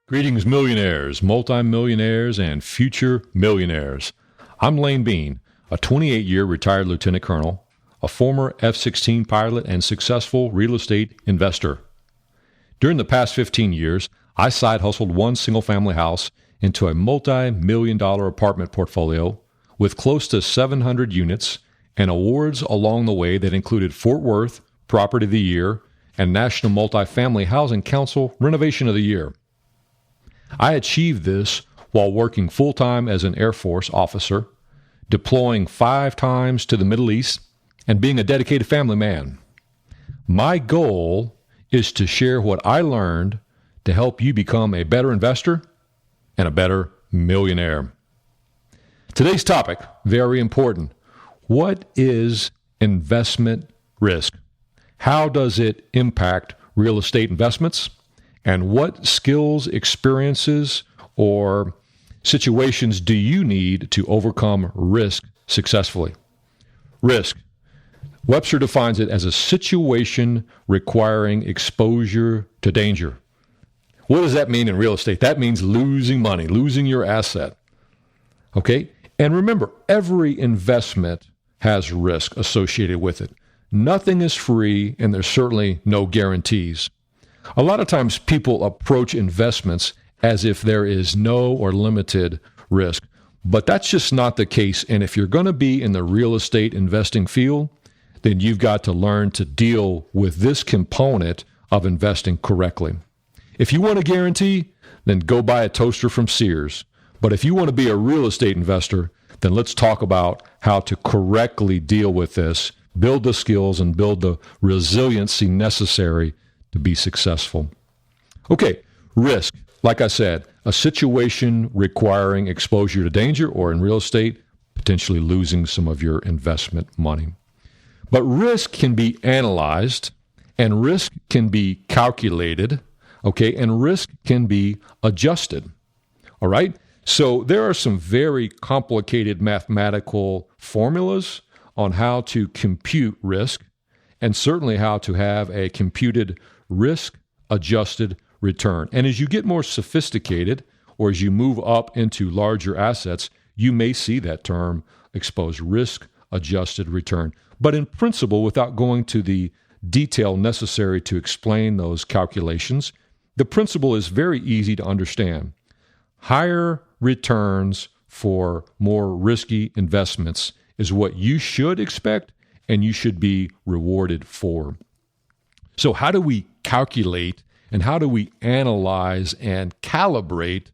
Greetings, millionaires, multimillionaires, and future millionaires. I'm Lane Beene, a 28-year retired lieutenant colonel, a former F-16 pilot, and successful real estate investor. During the past 15 years, I side hustled one single-family house into a multi-million-dollar apartment portfolio with close to 700 units and awards along the way that included Fort Worth Property of the Year and National Multifamily Housing Council Renovation of the Year. I achieved this while working full-time as an Air Force officer, deploying 5 times to the Middle East, and being a dedicated family man. My goal is to share what I learned to help you become a better investor and a better millionaire. Today's topic, very important. What is investment risk? How does it impact real estate investments? And what skills, experiences, or situations do you need to overcome risk successfully? Risk. Webster defines it as a situation requiring exposure to danger. What does that mean in real estate? That means losing money, losing your asset. Okay? And remember, every investment has risk associated with it. Nothing is free, and there's certainly no guarantees. A lot of times people approach investments as if there is no or limited risk, but that's just not the case. And if you're going to be in the real estate investing field, then you've got to learn to deal with this component of investing correctly. If you want a guarantee, then go buy a toaster from Sears. But if you want to be a real estate investor, then let's talk about how to correctly deal with this, build the skills, and build the resiliency necessary to be successful. Okay, risk. Like I said, a situation requiring exposure to danger, or in real estate, potentially losing some of your investment money. But risk can be analyzed, and risk can be calculated, okay, and risk can be adjusted. All right? So there are some very complicated mathematical formulas on how to compute risk, and certainly how to have a computed risk-adjusted return. And as you get more sophisticated, or as you move up into larger assets, you may see that term exposed, risk-adjusted return. But in principle, without going to the detail necessary to explain those calculations, the principle is very easy to understand. Higher returns for more risky investments is what you should expect and you should be rewarded for. So how do we calculate and how do we analyze and calibrate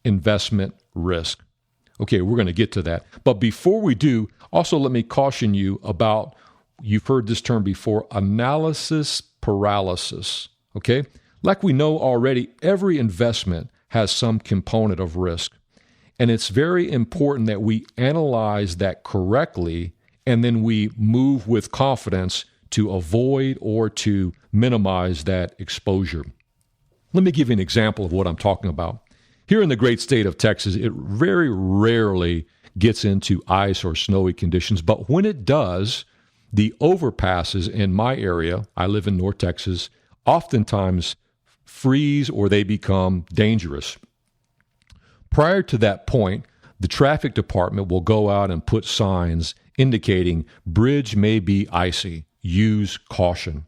investment risk? Okay, we're going to get to that. But before we do, also let me caution you about, you've heard this term before, analysis paralysis. Okay? Like we know already, every investment has some component of risk. And it's very important that we analyze that correctly and then we move with confidence to avoid or to minimize that exposure. Let me give you an example of what I'm talking about. Here in the great state of Texas, it very rarely gets into ice or snowy conditions, but when it does, the overpasses in my area, I live in North Texas, oftentimes freeze or they become dangerous. Prior to that point, the traffic department will go out and put signs indicating bridge may be icy. Use caution.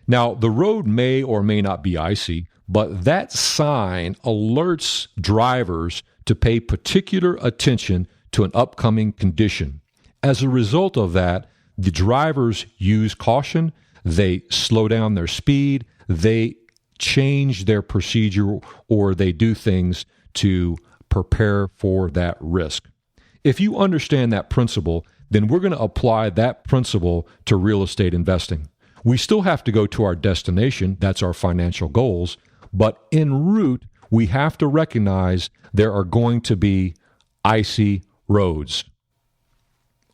Now, the road may or may not be icy, but that sign alerts drivers to pay particular attention to an upcoming condition. As a result of that, the drivers use caution, they slow down their speed, they change their procedure, or they do things to prepare for that risk. If you understand that principle, then we're going to apply that principle to real estate investing. We still have to go to our destination, that's our financial goals, but en route, we have to recognize there are going to be icy roads.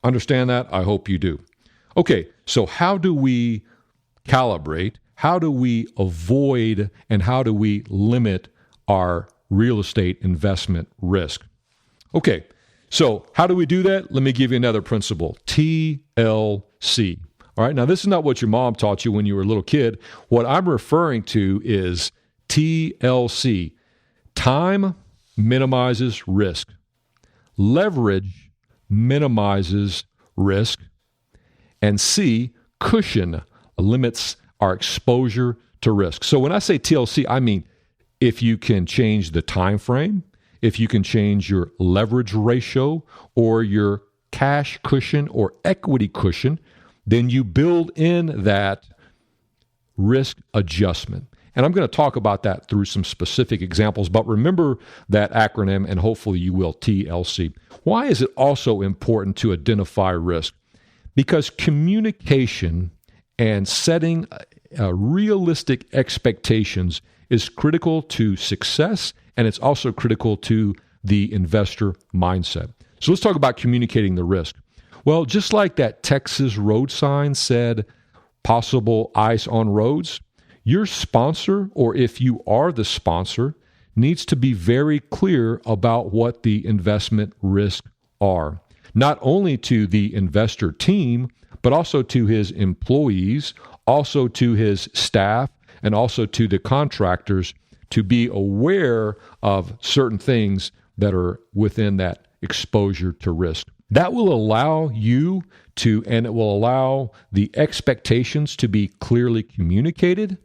Understand that? I hope you do. Okay, so how do we calibrate? How do we avoid and how do we limit our real estate investment risk? Okay, so how do we do that? Let me give you another principle, TLC. All right, now this is not what your mom taught you when you were a little kid. What I'm referring to is TLC, Time minimizes risk. Leverage minimizes risk. And C, cushion limits our exposure to risk. So when I say TLC, I mean if you can change the time frame, if you can change your leverage ratio or your cash cushion or equity cushion, then you build in that risk adjustment. And I'm going to talk about that through some specific examples, but remember that acronym, and hopefully you will, TLC. Why is it also important to identify risk? Because communication and setting realistic expectations is critical to success, and it's also critical to the investor mindset. So let's talk about communicating the risk. Well, just like that Texas road sign said, possible ice on roads, your sponsor, or if you are the sponsor, needs to be very clear about what the investment risks are, not only to the investor team, but also to his employees, also to his staff, and also to the contractors, to be aware of certain things that are within that exposure to risk. That will allow you to, and it will allow the expectations to be clearly communicated.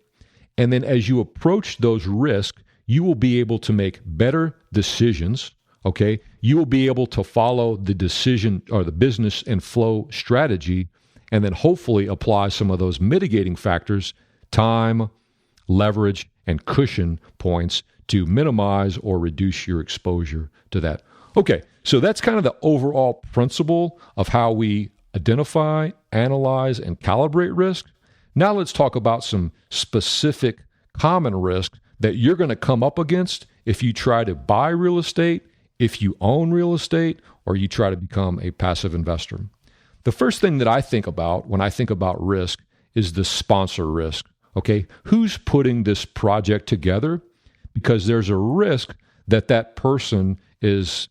And then as you approach those risks, you will be able to make better decisions, okay? You will be able to follow the decision or the business and flow strategy, and then hopefully apply some of those mitigating factors, time, leverage, and cushion points to minimize or reduce your exposure to that. Okay, so that's kind of the overall principle of how we identify, analyze, and calibrate risk. Now let's talk about some specific common risks that you're going to come up against if you try to buy real estate, if you own real estate, or you try to become a passive investor. The first thing that I think about when I think about risk is the sponsor risk. Okay, who's putting this project together? Because there's a risk that that person is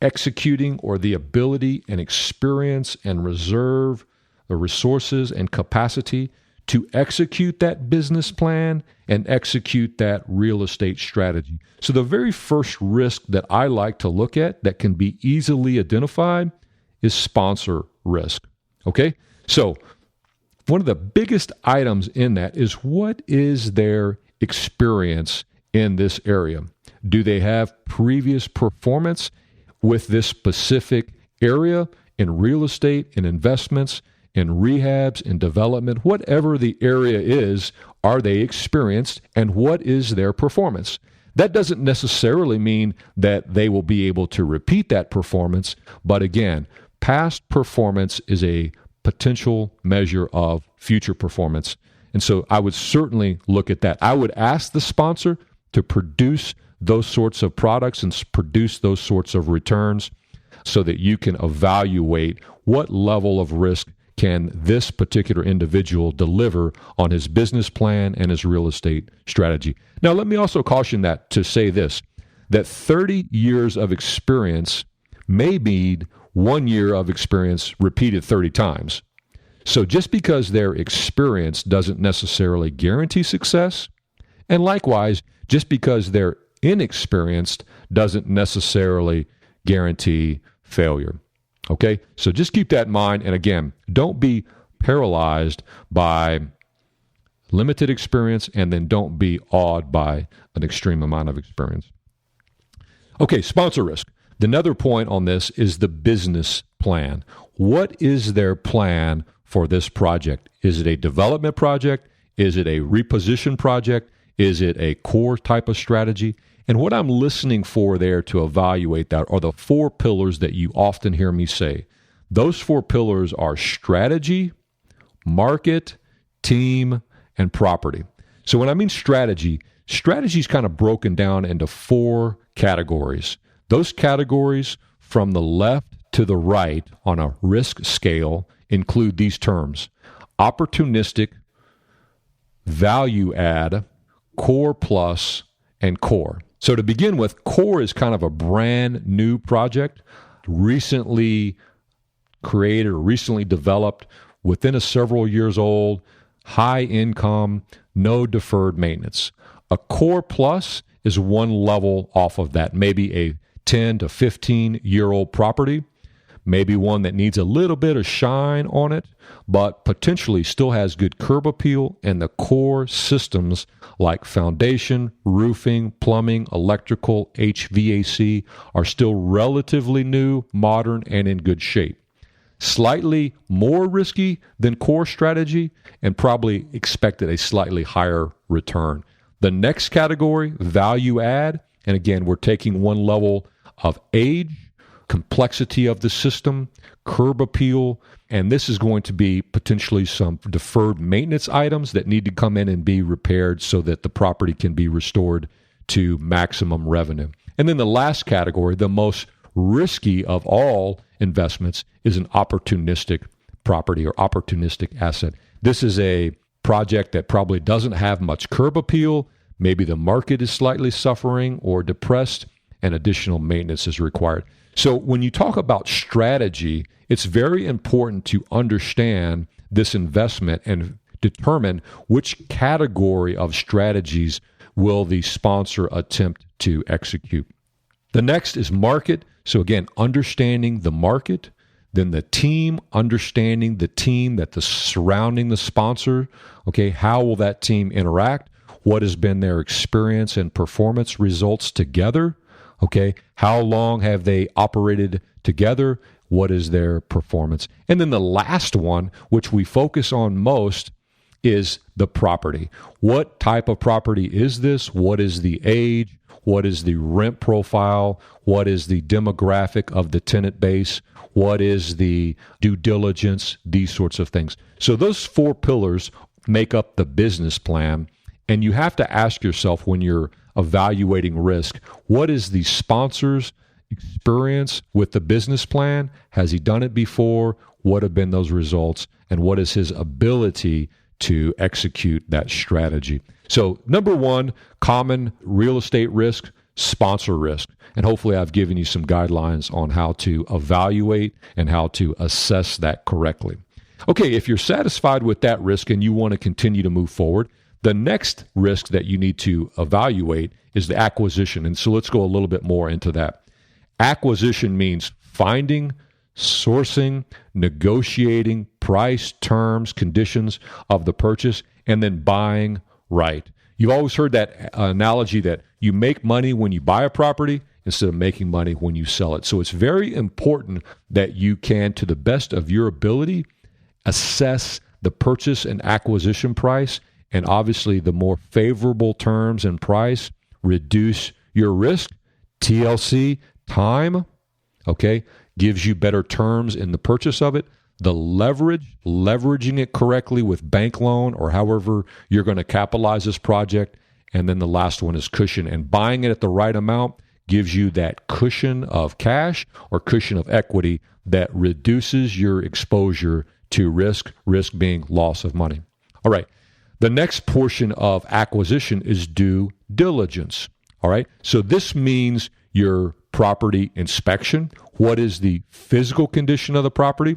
executing, or the ability and experience and reserve the resources and capacity to execute that business plan and execute that real estate strategy. So the very first risk that I like to look at that can be easily identified is sponsor risk. Okay, so one of the biggest items in that is, what is their experience in this area? Do they have previous performance with this specific area in real estate, in investments, in rehabs, in development, whatever the area is? Are they experienced, and what is their performance? That doesn't necessarily mean that they will be able to repeat that performance, but again, past performance is a potential measure of future performance. And so I would certainly look at that. I would ask the sponsor to produce those sorts of products and produce those sorts of returns so that you can evaluate what level of risk can this particular individual deliver on his business plan and his real estate strategy. Now, let me also caution that to say this, that 30 years of experience may mean 1 year of experience repeated 30 times. So just because they're experienced doesn't necessarily guarantee success. And likewise, just because they're inexperienced doesn't necessarily guarantee failure. Okay? So just keep that in mind. And again, don't be paralyzed by limited experience, and then don't be awed by an extreme amount of experience. Okay, sponsor risk. Another point on this is the business plan. What is their plan for this project? Is it a development project? Is it a reposition project? Is it a core type of strategy? And what I'm listening for there to evaluate that are the 4 pillars that you often hear me say. Those 4 pillars are strategy, market, team, and property. So when I mean strategy is kind of broken down into 4 categories. Those categories from the left to the right on a risk scale include these terms: opportunistic, value add, core plus, and core. So to begin with, core is kind of a brand new project, recently created or recently developed, within a several years old, high income, no deferred maintenance. A core plus is one level off of that, maybe a 10 to 15-year-old property, maybe one that needs a little bit of shine on it, but potentially still has good curb appeal, and the core systems like foundation, roofing, plumbing, electrical, HVAC are still relatively new, modern, and in good shape. Slightly more risky than core strategy and probably expected a slightly higher return. The next category, value add, and again, we're taking one level of age, complexity of the system, curb appeal, and this is going to be potentially some deferred maintenance items that need to come in and be repaired so that the property can be restored to maximum revenue. And then the last category, the most risky of all investments, is an opportunistic property or opportunistic asset. This is a project that probably doesn't have much curb appeal. Maybe the market is slightly suffering or depressed, and additional maintenance is required. So when you talk about strategy, it's very important to understand this investment and determine which category of strategies will the sponsor attempt to execute. The next is market. So again, understanding the market. Then the team, understanding the team that the surrounding the sponsor. Okay, how will that team interact? What has been their experience and performance results together? Okay, how long have they operated together? What is their performance? And then the last one, which we focus on most, is the property. What type of property is this? What is the age? What is the rent profile? What is the demographic of the tenant base? What is the due diligence? These sorts of things. So those four pillars make up the business plan. And you have to ask yourself when you're evaluating risk, what is the sponsor's experience with the business plan? Has he done it before? What have been those results? And what is his ability to execute that strategy? So number one, common real estate risk, sponsor risk. And hopefully I've given you some guidelines on how to evaluate and how to assess that correctly. Okay, if you're satisfied with that risk and you want to continue to move forward, the next risk that you need to evaluate is the acquisition. And so let's go a little bit more into that. Acquisition means finding, sourcing, negotiating price, terms, conditions of the purchase, and then buying right. You've always heard that analogy that you make money when you buy a property instead of making money when you sell it. So it's very important that you can, to the best of your ability, assess the purchase and acquisition price. And obviously, the more favorable terms and price reduce your risk. TLC, time, okay, gives you better terms in the purchase of it. The leveraging it correctly with bank loan or however you're going to capitalize this project. And then the last one is cushion. And buying it at the right amount gives you that cushion of cash or cushion of equity that reduces your exposure to risk being loss of money. All right. The next portion of acquisition is due diligence. All right. So this means your property inspection. What is the physical condition of the property?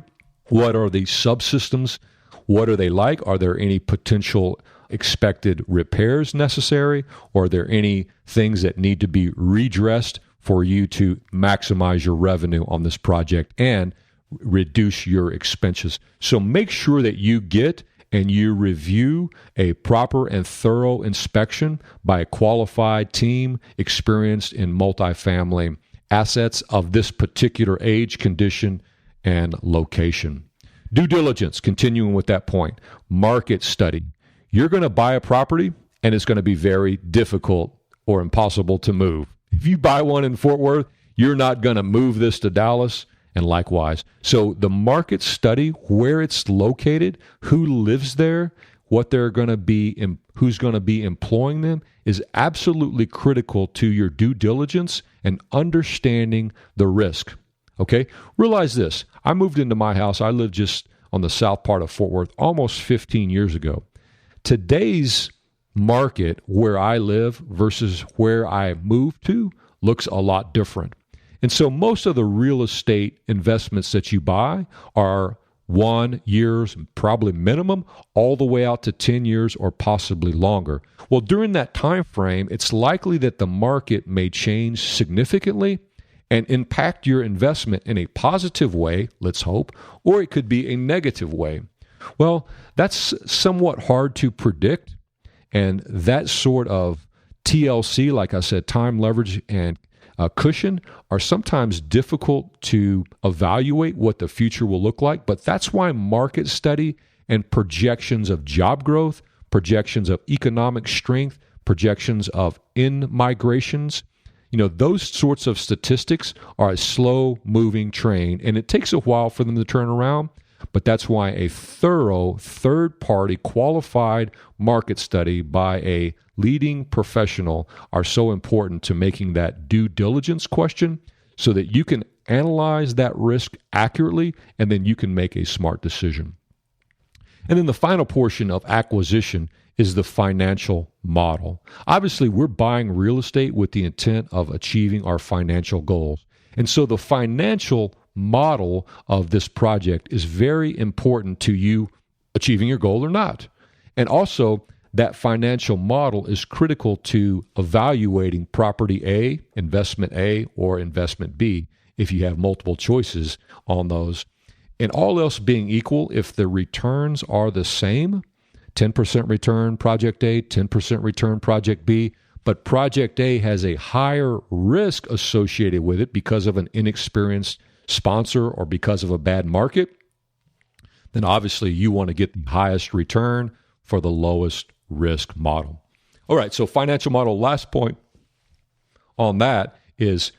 What are the subsystems? What are they like? Are there any potential expected repairs necessary? Or are there any things that need to be redressed for you to maximize your revenue on this project and reduce your expenses? So make sure that you get and you review a proper and thorough inspection by a qualified team experienced in multifamily assets of this particular age, condition, and location. Due diligence, continuing with that point. Market study. You're going to buy a property, and it's going to be very difficult or impossible to move. If you buy one in Fort Worth, you're not going to move this to Dallas, and likewise. So the market study, where it's located, who lives there, what they're going to be, who's going to be employing them, is absolutely critical to your due diligence and understanding the risk. Okay? Realize this. I moved into my house. I lived just on the south part of Fort Worth almost 15 years ago. Today's market where I live versus where I moved to looks a lot different. And so most of the real estate investments that you buy are 1 years, probably minimum, all the way out to 10 years or possibly longer. Well, during that time frame, it's likely that the market may change significantly and impact your investment in a positive way, let's hope, or it could be a negative way. Well, that's somewhat hard to predict, and that sort of TLC, like I said, time, leverage, and cushion, are sometimes difficult to evaluate what the future will look like, but that's why market study and projections of job growth, projections of economic strength, projections of in-migrations, those sorts of statistics are a slow-moving train, and it takes a while for them to turn around, but that's why a thorough, third-party, qualified market study by a leading professional are so important to making that due diligence question so that you can analyze that risk accurately and then you can make a smart decision. And then the final portion of acquisition is the financial model. Obviously, we're buying real estate with the intent of achieving our financial goals. And so the financial model of this project is very important to you achieving your goal or not. And also, that financial model is critical to evaluating property A, investment A, or investment B if you have multiple choices on those. And all else being equal, if the returns are the same, 10% return project A, 10% return project B, but project A has a higher risk associated with it because of an inexperienced sponsor or because of a bad market, then obviously you want to get the highest return for the lowest risk model. All right, so financial model, last point on that is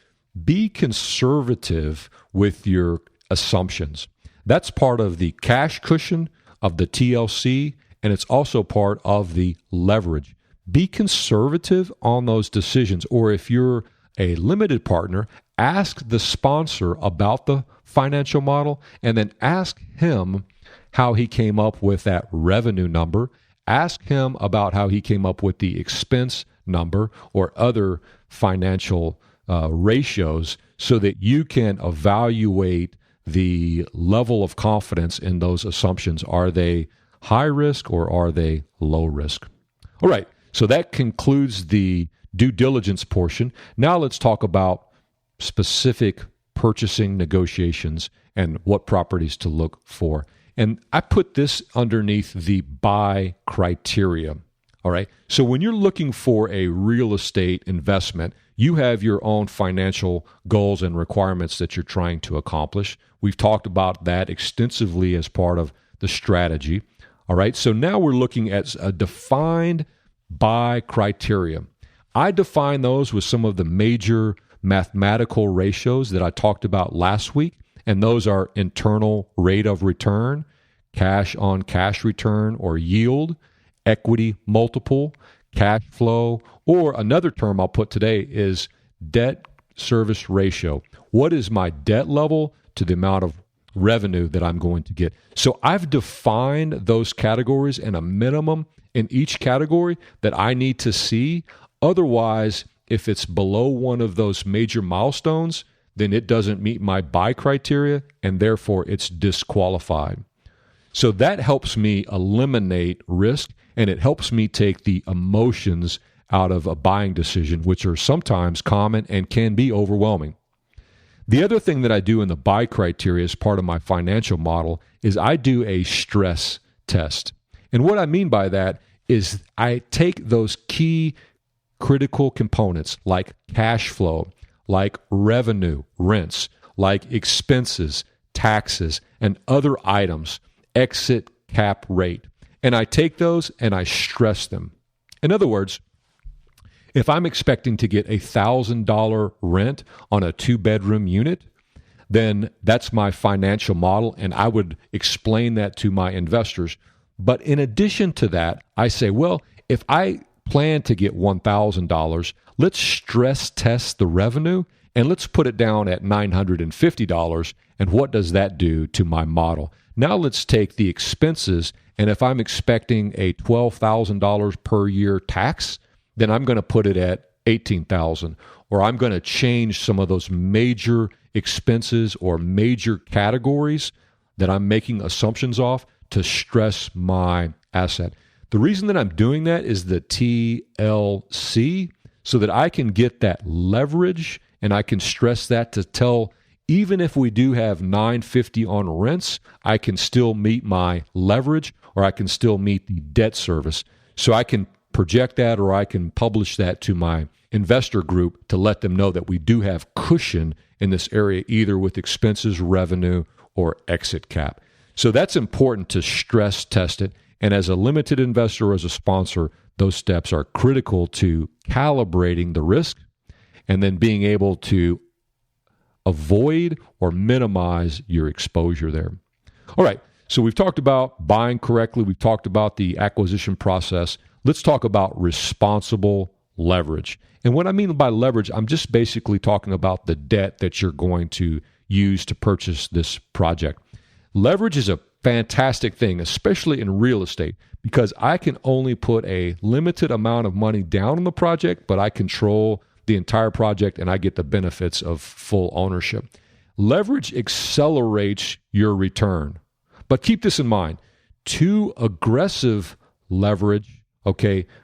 be conservative with your assumptions. That's part of the cash cushion of the TLC, and it's also part of the leverage. Be conservative on those decisions, or if you're a limited partner, ask the sponsor about the financial model and then ask him how he came up with that revenue number. Ask him about how he came up with the expense number or other financial ratios so that you can evaluate the level of confidence in those assumptions. Are they high risk or are they low risk? All right, so that concludes the due diligence portion. Now let's talk about specific purchasing negotiations and what properties to look for. And I put this underneath the buy criteria. All right. So when you're looking for a real estate investment, you have your own financial goals and requirements that you're trying to accomplish. We've talked about that extensively as part of the strategy. All right. So now we're looking at a defined buy criteria. I define those with some of the major mathematical ratios that I talked about last week. And those are internal rate of return, cash on cash return or yield, equity multiple, cash flow, or another term I'll put today is debt service ratio. What is my debt level to the amount of revenue that I'm going to get? So I've defined those categories and a minimum in each category that I need to see. Otherwise, if it's below one of those major milestones, then it doesn't meet my buy criteria, and therefore it's disqualified. So that helps me eliminate risk, and it helps me take the emotions out of a buying decision, which are sometimes common and can be overwhelming. The other thing that I do in the buy criteria as part of my financial model is I do a stress test. And what I mean by that is I take those key critical components like cash flow, like revenue, rents, like expenses, taxes, and other items, exit cap rate. And I take those and I stress them. In other words, if I'm expecting to get $1,000 rent on a 2-bedroom unit, then that's my financial model, and I would explain that to my investors. But in addition to that, I say, well, if I plan to get $1,000, let's stress test the revenue and let's put it down at $950. And what does that do to my model? Now let's take the expenses, and if I'm expecting a $12,000 per year tax, then I'm going to put it at $18,000, or I'm going to change some of those major expenses or major categories that I'm making assumptions off to stress my asset. The reason that I'm doing that is the TLC, so that I can get that leverage and I can stress that to tell, even if we do have 950 on rents, I can still meet my leverage or I can still meet the debt service. So I can project that or I can publish that to my investor group to let them know that we do have cushion in this area, either with expenses, revenue, or exit cap. So that's important to stress test it. And as a limited investor or as a sponsor, those steps are critical to calibrating the risk and then being able to avoid or minimize your exposure there. All right, so we've talked about buying correctly. We've talked about the acquisition process. Let's talk about responsible leverage. And what I mean by leverage, I'm just basically talking about the debt that you're going to use to purchase this project. Leverage is a fantastic thing, especially in real estate, because I can only put a limited amount of money down on the project, but I control the entire project and I get the benefits of full ownership. Leverage accelerates your return. But keep this in mind, too aggressive leverage,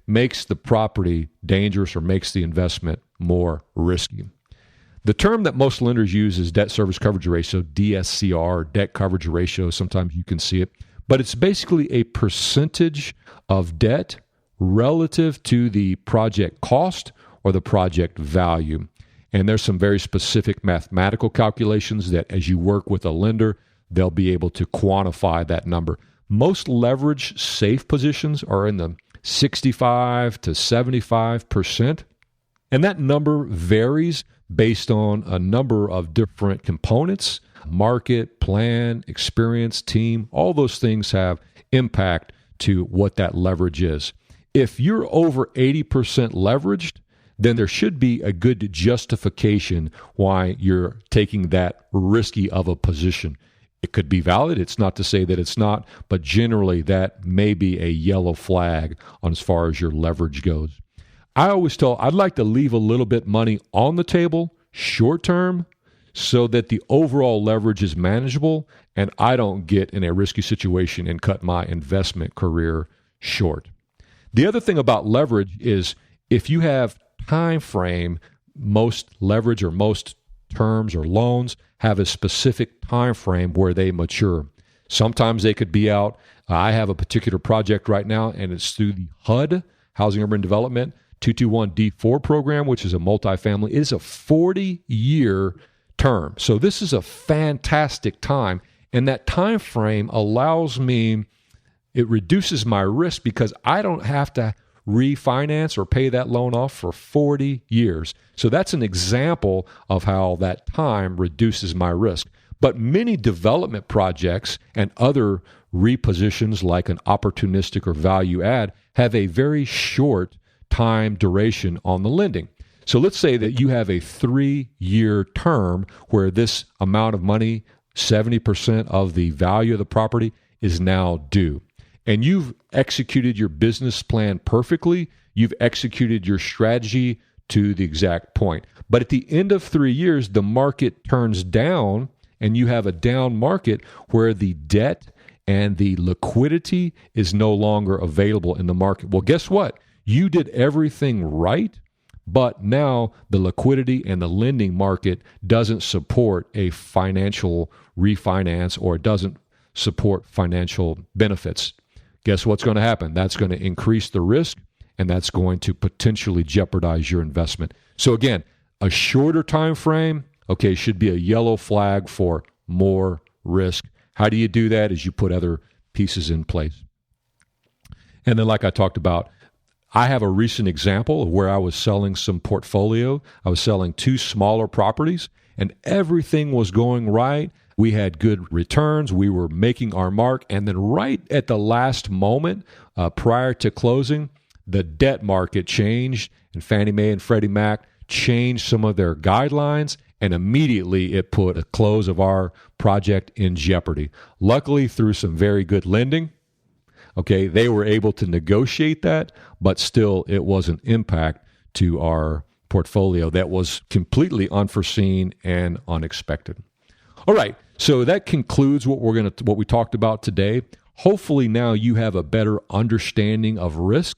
makes the property dangerous or makes the investment more risky. The term that most lenders use is debt service coverage ratio, DSCR, debt coverage ratio. Sometimes you can see it. But it's basically a percentage of debt relative to the project cost or the project value. And there's some very specific mathematical calculations that as you work with a lender, they'll be able to quantify that number. Most leverage safe positions are in the 65 to 75%. And that number varies based on a number of different components, market, plan, experience, team. All those things have impact to what that leverage is. If you're over 80% leveraged, then there should be a good justification why you're taking that risky of a position. It could be valid. It's not to say that it's not, but generally that may be a yellow flag on as far as your leverage goes. I always tell, I'd like to leave a little bit money on the table short term so that the overall leverage is manageable and I don't get in a risky situation and cut my investment career short. The other thing about leverage is if you have time frame, most leverage or most terms or loans have a specific time frame where they mature. Sometimes they could be out. I have a particular project right now and it's through the HUD, Housing Urban Development 221D4 program, which is a multifamily. It is a 40-year term. So this is a fantastic time. And that time frame allows me, it reduces my risk because I don't have to refinance or pay that loan off for 40 years. So that's an example of how that time reduces my risk. But many development projects and other repositions like an opportunistic or value add have a very short time duration on the lending. So let's say that you have a 3-year term where this amount of money, 70% of the value of the property, is now due. And you've executed your business plan perfectly. You've executed your strategy to the exact point. But at the end of 3 years, the market turns down and you have a down market where the debt and the liquidity is no longer available in the market. Well, guess what? You did everything right, but now the liquidity and the lending market doesn't support a financial refinance or it doesn't support financial benefits. Guess what's going to happen? That's going to increase the risk, and that's going to potentially jeopardize your investment. So again, a shorter time frame, should be a yellow flag for more risk. How do you do that? Is you put other pieces in place. And then like I talked about, I have a recent example of where I was selling some portfolio. I was selling 2 smaller properties, and everything was going right. We had good returns. We were making our mark. And then right at the last moment, prior to closing, the debt market changed, and Fannie Mae and Freddie Mac changed some of their guidelines, and immediately it put a close of our project in jeopardy. Luckily, through some very good lending, they were able to negotiate that, but still it was an impact to our portfolio that was completely unforeseen and unexpected. All right. So that concludes what we talked about today. Hopefully now you have a better understanding of risk.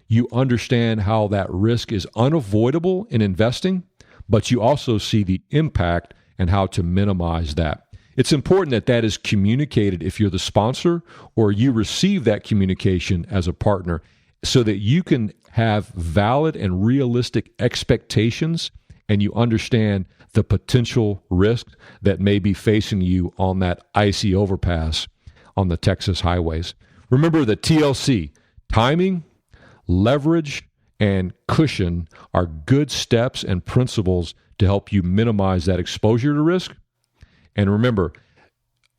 You understand how that risk is unavoidable in investing, but you also see the impact and how to minimize that. It's important that that is communicated if you're the sponsor or you receive that communication as a partner so that you can have valid and realistic expectations and you understand the potential risk that may be facing you on that icy overpass on the Texas highways. Remember the TLC, timing, leverage, and cushion are good steps and principles to help you minimize that exposure to risk. And remember,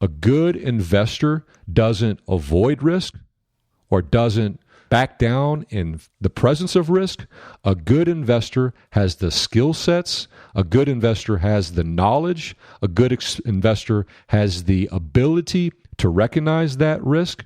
a good investor doesn't avoid risk or doesn't back down in the presence of risk. A good investor has the skill sets. A good investor has the knowledge. A good investor has the ability to recognize that risk,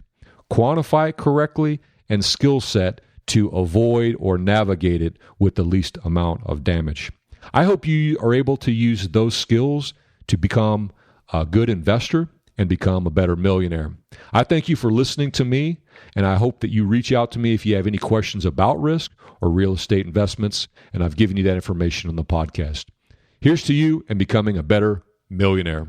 quantify it correctly, and skill set to avoid or navigate it with the least amount of damage. I hope you are able to use those skills to become a good investor and become a better millionaire. I thank you for listening to me, and I hope that you reach out to me if you have any questions about risk or real estate investments, and I've given you that information on the podcast. Here's to you and becoming a better millionaire.